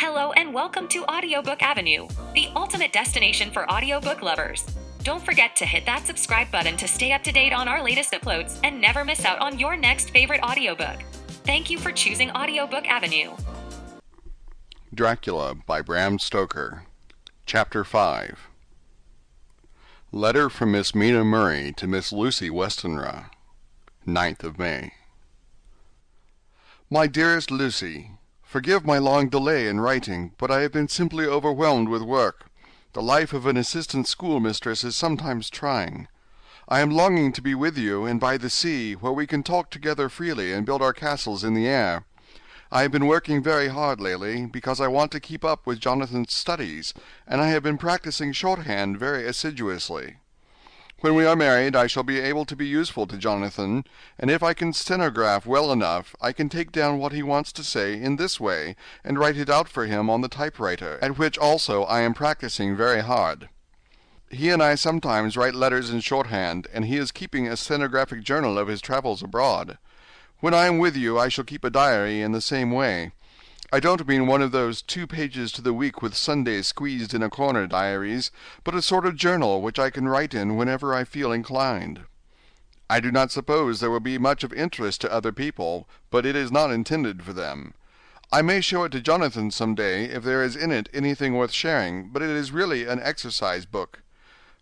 Hello and welcome to Audiobook Avenue, the ultimate destination for audiobook lovers. Don't forget to hit that subscribe button to stay up to date on our latest uploads and never miss out on your next favorite audiobook. Thank you for choosing Audiobook Avenue. Dracula by Bram Stoker. Chapter 5. Letter from Miss Mina Murray to Miss Lucy Westenra. 9th of May. My dearest Lucy, forgive my long delay in writing, but I have been simply overwhelmed with work. The life of an assistant schoolmistress is sometimes trying. I am longing to be with you and by the sea, where we can talk together freely and build our castles in the air. I have been working very hard lately, because I want to keep up with Jonathan's studies, and I have been practicing shorthand very assiduously. When we are married, I shall be able to be useful to Jonathan, and if I can stenograph well enough, I can take down what he wants to say in this way, and write it out for him on the typewriter, at which also I am practicing very hard. He and I sometimes write letters in shorthand, and he is keeping a stenographic journal of his travels abroad. When I am with you, I shall keep a diary in the same way. I don't mean one of those 2 pages to the week with Sundays squeezed in a corner diaries, but a sort of journal which I can write in whenever I feel inclined. I do not suppose there will be much of interest to other people, but it is not intended for them. I may show it to Jonathan some day if there is in it anything worth sharing, but it is really an exercise book.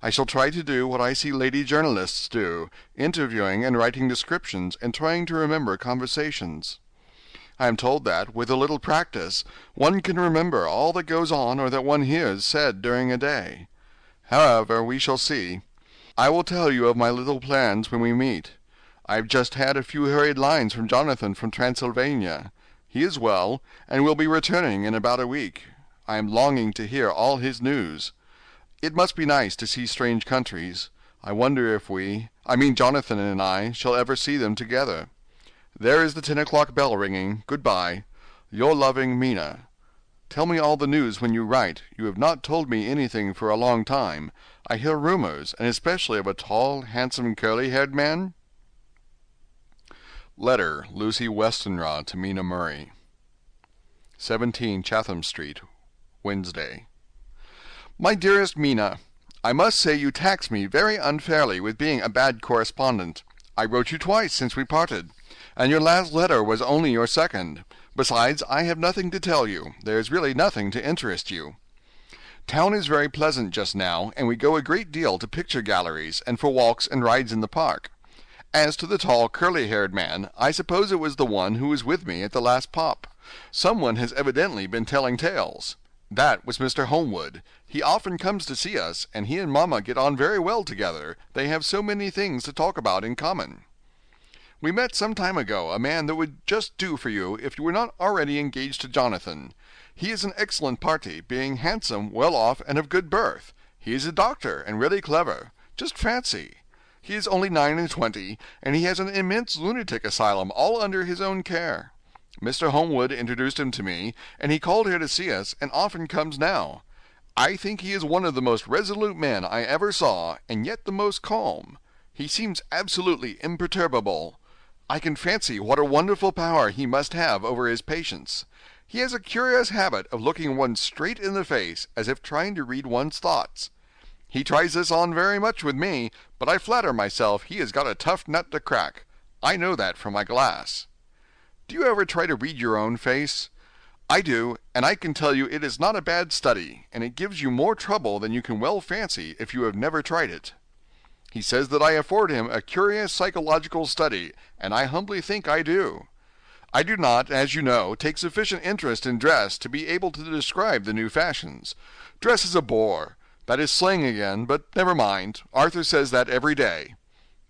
I shall try to do what I see lady journalists do, interviewing and writing descriptions and trying to remember conversations. I am told that, with a little practice, one can remember all that goes on or that one hears said during a day. However, we shall see. I will tell you of my little plans when we meet. I have just had a few hurried lines from Jonathan from Transylvania. He is well, and will be returning in about a week. I am longing to hear all his news. It must be nice to see strange countries. I wonder if Jonathan and I, shall ever see them together. There is the 10 o'clock bell ringing. Good-bye. Your loving Mina. Tell me all the news when you write. You have not told me anything for a long time. I hear rumors, and especially of a tall, handsome, curly-haired man. Letter, Lucy Westenra to Mina Murray. 17 Chatham Street, Wednesday. My dearest Mina, I must say you tax me very unfairly with being a bad correspondent. I wrote you twice since we parted, and your last letter was only your second. Besides, I have nothing to tell you. There is really nothing to interest you. Town is very pleasant just now, and we go a great deal to picture galleries, and for walks and rides in the park. As to the tall, curly-haired man, I suppose it was the one who was with me at the last pop. Someone has evidently been telling tales. That was Mr. Homewood. He often comes to see us, and he and Mamma get on very well together. They have so many things to talk about in common. We met some time ago a man that would just do for you if you were not already engaged to Jonathan. He is an excellent party, being handsome, well off, and of good birth. He is a doctor, and really clever. Just fancy! He is only 29, and he has an immense lunatic asylum all under his own care. Mr. Homewood introduced him to me, and he called here to see us, and often comes now. I think he is one of the most resolute men I ever saw, and yet the most calm. He seems absolutely imperturbable. I can fancy what a wonderful power he must have over his patients. He has a curious habit of looking one straight in the face, as if trying to read one's thoughts. He tries this on very much with me, but I flatter myself he has got a tough nut to crack. I know that from my glass. Do you ever try to read your own face? I do, and I can tell you it is not a bad study, and it gives you more trouble than you can well fancy if you have never tried it. He says that I afford him a curious psychological study, and I humbly think I do. I do not, as you know, take sufficient interest in dress to be able to describe the new fashions. Dress is a bore. That is slang again, but never mind. Arthur says that every day.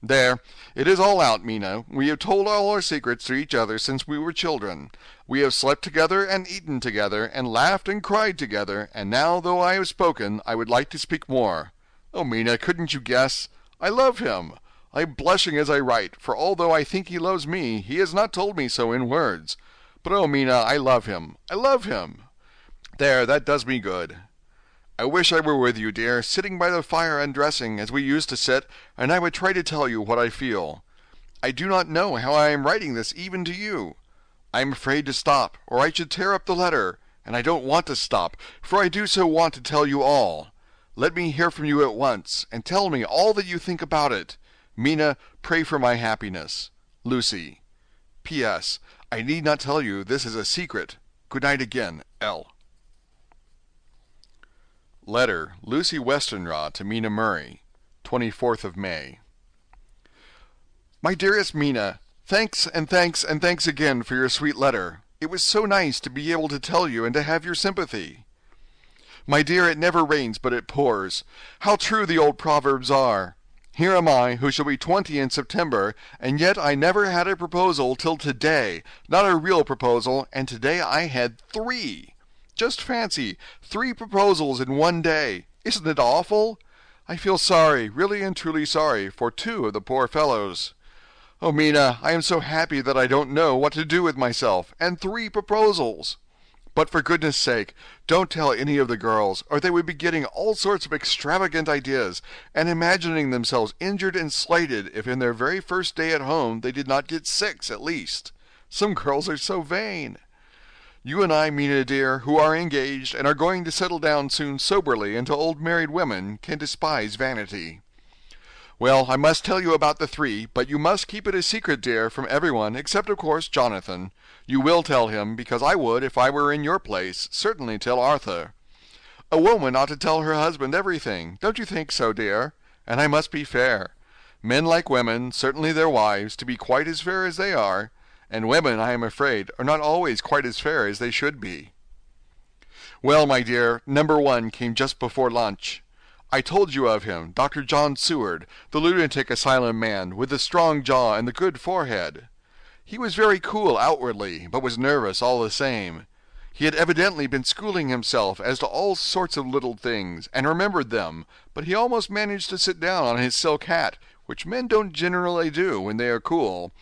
There, it is all out, Mina. We have told all our secrets to each other since we were children. We have slept together and eaten together, and laughed and cried together, and now, though I have spoken, I would like to speak more. Oh, Mina, couldn't you guess? I love him. I am blushing as I write, for although I think he loves me, he has not told me so in words. But oh, Mina, I love him. I love him. There, that does me good. I wish I were with you, dear, sitting by the fire undressing, as we used to sit, and I would try to tell you what I feel. I do not know how I am writing this even to you. I am afraid to stop, or I should tear up the letter. and I don't want to stop, for I do so want to tell you all. Let me hear from you at once, and tell me all that you think about it. Mina, pray for my happiness. Lucy. P.S. I need not tell you this is a secret. Good night again, L. Letter, Lucy Westenra to Mina Murray, 24th of May. My dearest Mina, thanks and thanks and thanks again for your sweet letter. It was so nice to be able to tell you and to have your sympathy. My dear, it never rains but it pours. How true the old proverbs are. Here am I, who shall be 20 in September, and yet I never had a proposal till today, not a real proposal, and today I had 3. Just fancy, 3 proposals in one day. Isn't it awful? I feel sorry, really and truly sorry, for 2 of the poor fellows. Oh, Mina, I am so happy that I don't know what to do with myself, and 3 proposals. But for goodness sake, don't tell any of the girls, or they would be getting all sorts of extravagant ideas, and imagining themselves injured and slighted if in their very first day at home they did not get 6 at least. Some girls are so vain. You and I, Mina dear, who are engaged and are going to settle down soon soberly into old married women, can despise vanity. Well, I must tell you about the 3, but you must keep it a secret, dear, from everyone, except, of course, Jonathan. You will tell him, because I would, if I were in your place, certainly tell Arthur. A woman ought to tell her husband everything. Don't you think so, dear? And I must be fair. Men like women, certainly their wives, to be quite as fair as they are, and women, I am afraid, are not always quite as fair as they should be. Well, my dear, number 1 came just before lunch. I told you of him, Dr. John Seward, the lunatic asylum man, with the strong jaw and the good forehead. He was very cool outwardly, but was nervous all the same. He had evidently been schooling himself as to all sorts of little things, and remembered them, but he almost managed to sit down on his silk hat, which men don't generally do when they are cool.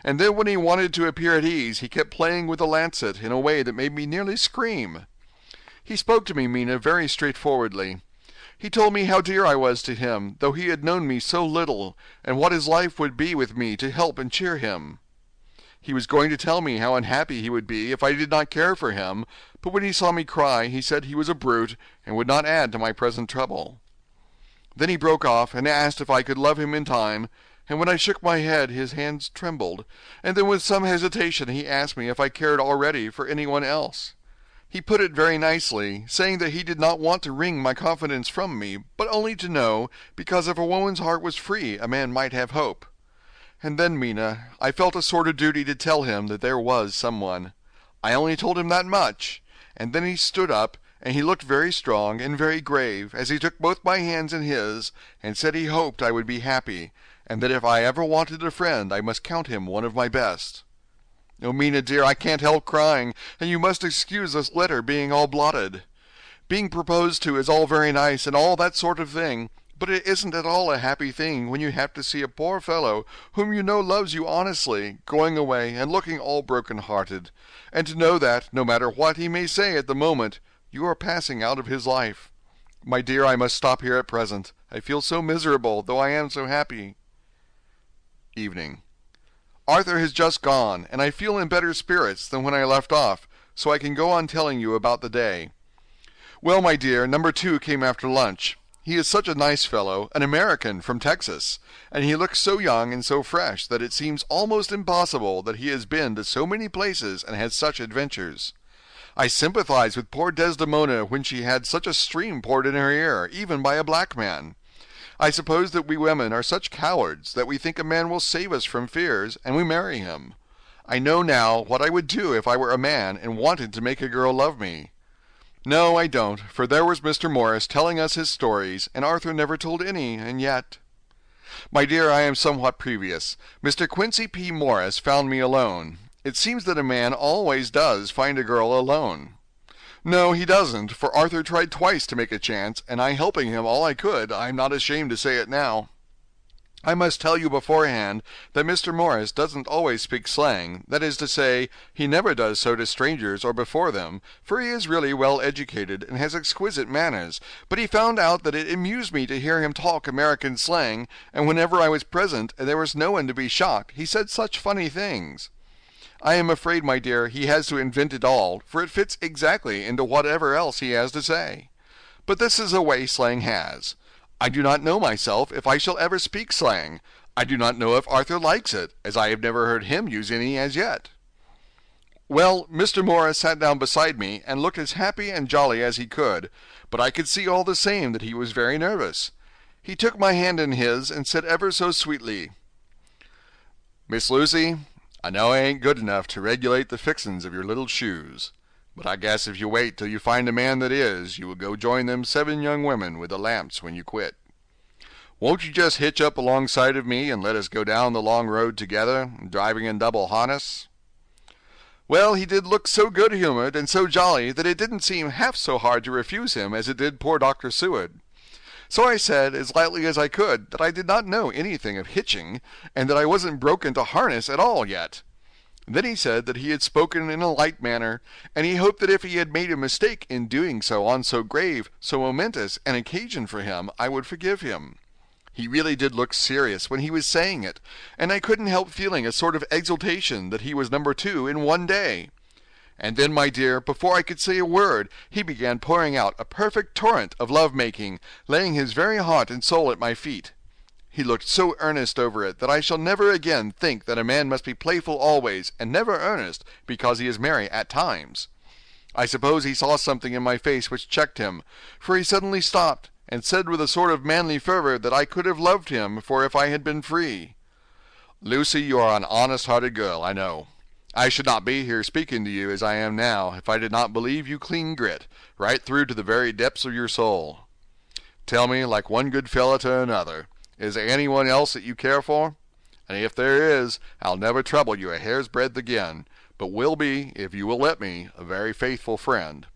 And then when he wanted to appear at ease, he kept playing with the lancet in a way that made me nearly scream. He spoke to me, Mina, very straightforwardly. He told me how dear I was to him, though he had known me so little, and what his life would be with me to help and cheer him. He was going to tell me how unhappy he would be if I did not care for him, but when he saw me cry, he said he was a brute, and would not add to my present trouble. Then he broke off, and asked if I could love him in time, and when I shook my head his hands trembled, and then with some hesitation he asked me if I cared already for anyone else. He put it very nicely, saying that he did not want to wring my confidence from me, but only to know, because if a woman's heart was free, a man might have hope. And then, Mina, I felt a sort of duty to tell him that there was someone. I only told him that much, and then he stood up, and he looked very strong and very grave, as he took both my hands in his, and said he hoped I would be happy, and that if I ever wanted a friend, I must count him one of my best. Oh, Mina dear, I can't help crying, and you must excuse this letter being all blotted. Being proposed to is all very nice and all that sort of thing, but it isn't at all a happy thing when you have to see a poor fellow, whom you know loves you honestly, going away and looking all broken-hearted, and to know that, no matter what he may say at the moment, you are passing out of his life. My dear, I must stop here at present. I feel so miserable, though I am so happy. Evening. Arthur has just gone, and I feel in better spirits than when I left off, so I can go on telling you about the day. Well, my dear, number 2 came after lunch. He is such a nice fellow, an American from Texas, and he looks so young and so fresh that it seems almost impossible that he has been to so many places and had such adventures. I sympathize with poor Desdemona when she had such a stream poured in her ear, even by a black man. I suppose that we women are such cowards that we think a man will save us from fears, and we marry him. I know now what I would do if I were a man and wanted to make a girl love me. No, I don't, for there was Mr. Morris telling us his stories, and Arthur never told any, and yet... My dear, I am somewhat previous. Mr. Quincy P. Morris found me alone. It seems that a man always does find a girl alone. No, he doesn't, for Arthur tried twice to make a chance, and I helping him all I could, I'm not ashamed to say it now. I must tell you beforehand that Mr. Morris doesn't always speak slang, that is to say, he never does so to strangers or before them, for he is really well educated and has exquisite manners, but he found out that it amused me to hear him talk American slang, and whenever I was present and there was no one to be shocked, he said such funny things. I am afraid, my dear, he has to invent it all, for it fits exactly into whatever else he has to say. But this is a way slang has. I do not know myself if I shall ever speak slang. I do not know if Arthur likes it, as I have never heard him use any as yet. Well, Mr. Morris sat down beside me and looked as happy and jolly as he could, but I could see all the same that he was very nervous. He took my hand in his and said ever so sweetly, "Miss Lucy, I know I ain't good enough to regulate the fixin's of your little shoes, but I guess if you wait till you find a man that is, you will go join them 7 young women with the lamps when you quit. Won't you just hitch up alongside of me and let us go down the long road together, driving in double harness?" Well, he did look so good-humored and so jolly that it didn't seem half so hard to refuse him as it did poor Dr. Seward. So I said, as lightly as I could, that I did not know anything of hitching, and that I wasn't broke into harness at all yet. Then he said that he had spoken in a light manner, and he hoped that if he had made a mistake in doing so on so grave, so momentous an occasion for him, I would forgive him. He really did look serious when he was saying it, and I couldn't help feeling a sort of exultation that he was number 2 in one day. And then, my dear, before I could say a word, he began pouring out a perfect torrent of love-making, laying his very heart and soul at my feet. He looked so earnest over it that I shall never again think that a man must be playful always, and never earnest, because he is merry at times. I suppose he saw something in my face which checked him, for he suddenly stopped, and said with a sort of manly fervor that I could have loved him for if I had been free. "Lucy, you are an honest-hearted girl, I know. I should not be here speaking to you as I am now if I did not believe you clean grit, right through to the very depths of your soul. Tell me, like one good fellow to another, is there anyone else that you care for? And if there is, I'll never trouble you a hair's breadth again, but will be, if you will let me, a very faithful friend."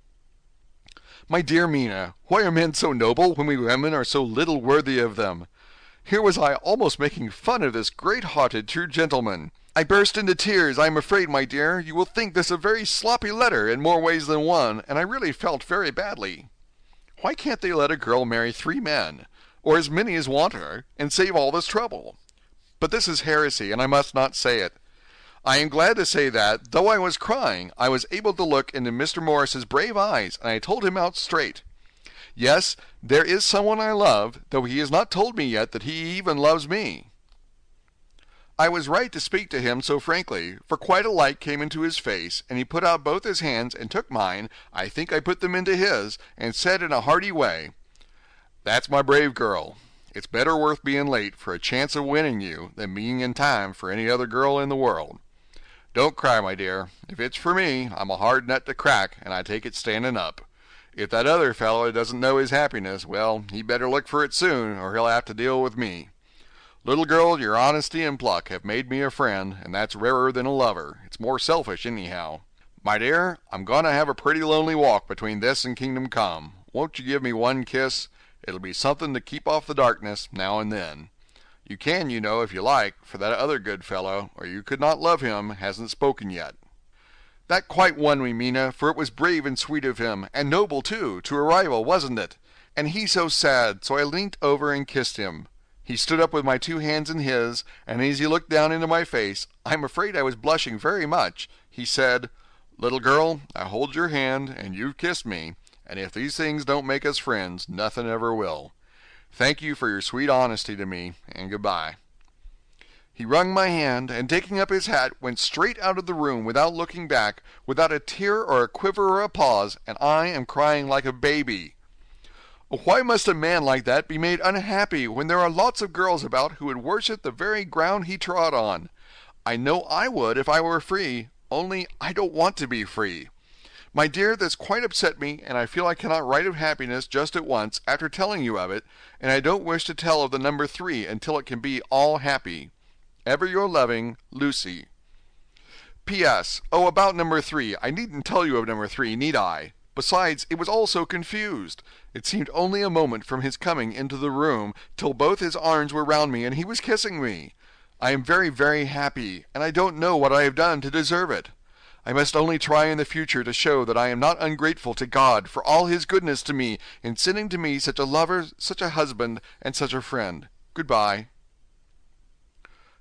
My dear Mina, why are men so noble when we women are so little worthy of them? Here was I almost making fun of this great-hearted, true gentleman. I burst into tears. I am afraid, my dear, you will think this a very sloppy letter in more ways than one, and I really felt very badly. Why can't they let a girl marry 3 men, or as many as want her, and save all this trouble? But this is heresy, and I must not say it. I am glad to say that, though I was crying, I was able to look into Mr. Morris's brave eyes, and I told him out straight. Yes, there is someone I love, though he has not told me yet that he even loves me. I was right to speak to him so frankly, for quite a light came into his face, and he put out both his hands and took mine, I think I put them into his, and said in a hearty way, "That's my brave girl. It's better worth being late for a chance of winning you than being in time for any other girl in the world. Don't cry, my dear. If it's for me, I'm a hard nut to crack, and I take it standing up. If that other fellow doesn't know his happiness, well, he better look for it soon, or he'll have to deal with me. Little girl, your honesty and pluck have made me a friend, and that's rarer than a lover. It's more selfish, anyhow. My dear, I'm going to have a pretty lonely walk between this and Kingdom Come. Won't you give me one kiss? It'll be something to keep off the darkness now and then. You can, you know, if you like, for that other good fellow, or you could not love him, hasn't spoken yet." That quite won me, Mina, for it was brave and sweet of him, and noble, too, to a rival, wasn't it? And he so sad, so I leant over and kissed him. He stood up with my 2 hands in his, and as he looked down into my face, I'm afraid I was blushing very much, he said, "Little girl, I hold your hand, and you've kissed me, and if these things don't make us friends, nothing ever will. Thank you for your sweet honesty to me, and goodbye." He wrung my hand, and taking up his hat, went straight out of the room without looking back, without a tear or a quiver or a pause, and I am crying like a baby. Why must a man like that be made unhappy when there are lots of girls about who would worship the very ground he trod on? I know I would if I were free, only I don't want to be free. My dear, this quite upset me, and I feel I cannot write of happiness just at once after telling you of it, and I don't wish to tell of the number 3 until it can be all happy. Ever your loving, Lucy. P.S. Oh, about number 3, I needn't tell you of number 3, need I? Besides, it was all so confused. It seemed only a moment from his coming into the room till both his arms were round me and he was kissing me. I am very, very happy, and I don't know what I have done to deserve it. I must only try in the future to show that I am not ungrateful to God for all his goodness to me in sending to me such a lover, such a husband, and such a friend. Goodbye.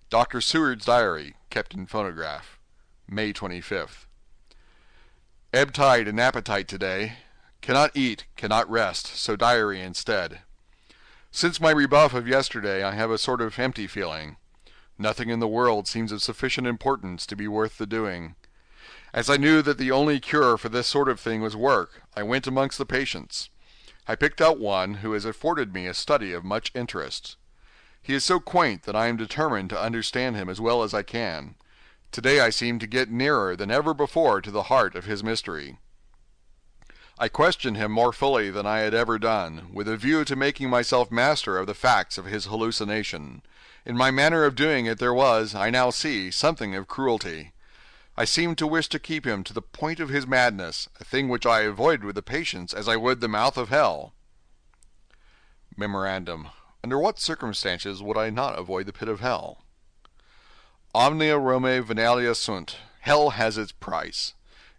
Dr. Seward's diary, kept in phonograph. May 25th. Ebb tide and appetite today. Cannot eat, cannot rest, so diary instead. Since my rebuff of yesterday, I have a sort of empty feeling. Nothing in the world seems of sufficient importance to be worth the doing. As I knew that the only cure for this sort of thing was work, I went amongst the patients. I picked out one who has afforded me a study of much interest. He is so quaint that I am determined to understand him as well as I can. Today I seem to get nearer than ever before to the heart of his mystery. I questioned him more fully than I had ever done, with a view to making myself master of the facts of his hallucination. In my manner of doing it there was, I now see, something of cruelty. I seemed to wish to keep him to the point of his madness, a thing which I avoided with the patients as I would the mouth of hell. Memorandum: under what circumstances would I not avoid the pit of hell? Omnia Rome venalia sunt. Hell has its price.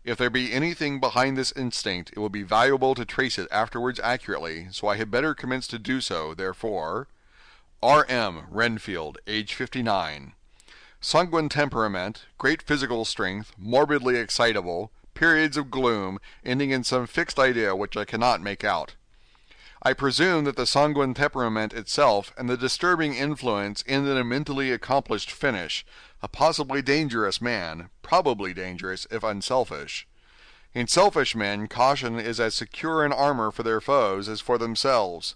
If there be anything behind this instinct, it will be valuable to trace it afterwards accurately, so I had better commence to do so, therefore. R.M. Renfield, age 59. Sanguine temperament, great physical strength, morbidly excitable, periods of gloom, ending in some fixed idea which I cannot make out. I presume that the sanguine temperament itself and the disturbing influence end in a mentally accomplished finish, a possibly dangerous man, probably dangerous if unselfish. In selfish men, caution is as secure an armor for their foes as for themselves.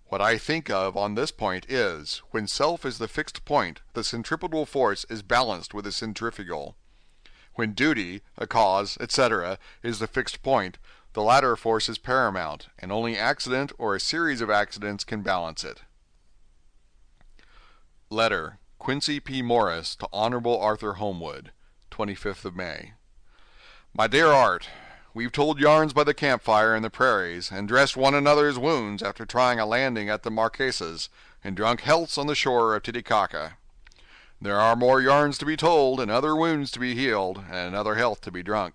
What I think of on this point is, when self is the fixed point, the centripetal force is balanced with the centrifugal. When duty, a cause, etc., is the fixed point, the latter force is paramount, and only accident or a series of accidents can balance it. Letter, Quincy P. Morris to Honorable Arthur Holmwood, 25th of May. My dear Art, we've told yarns by the campfire in the prairies, and dressed one another's wounds after trying a landing at the Marquesas, and drunk healths on the shore of Titicaca. There are more yarns to be told, and other wounds to be healed, and another health to be drunk.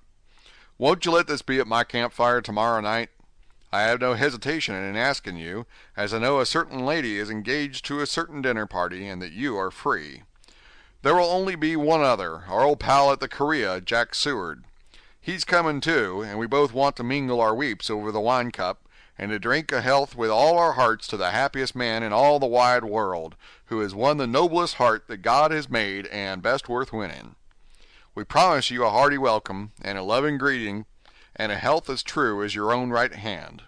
Won't you let this be at my campfire tomorrow night? I have no hesitation in asking you, as I know a certain lady is engaged to a certain dinner party, and that you are free. There will only be one other, our old pal at the Korea, Jack Seward. He's coming too, and we both want to mingle our weeps over the wine cup, and to drink a health with all our hearts to the happiest man in all the wide world, who has won the noblest heart that God has made, and best worth winning. We promise you a hearty welcome, and a loving greeting, and a health as true as your own right hand.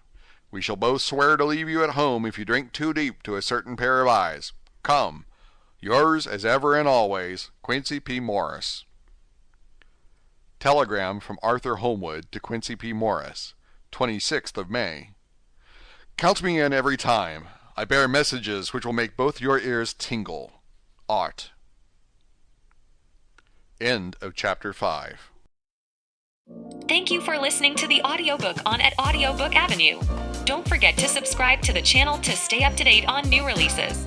We shall both swear to leave you at home if you drink too deep to a certain pair of eyes. Come. Yours as ever and always, Quincy P. Morris. Telegram from Arthur Holmwood to Quincy P. Morris, 26th of May. Count me in every time. I bear messages which will make both your ears tingle. Art. End of Chapter 5. Thank you for listening to the audiobook on at Audiobook Avenue. Don't forget to subscribe to the channel to stay up to date on new releases.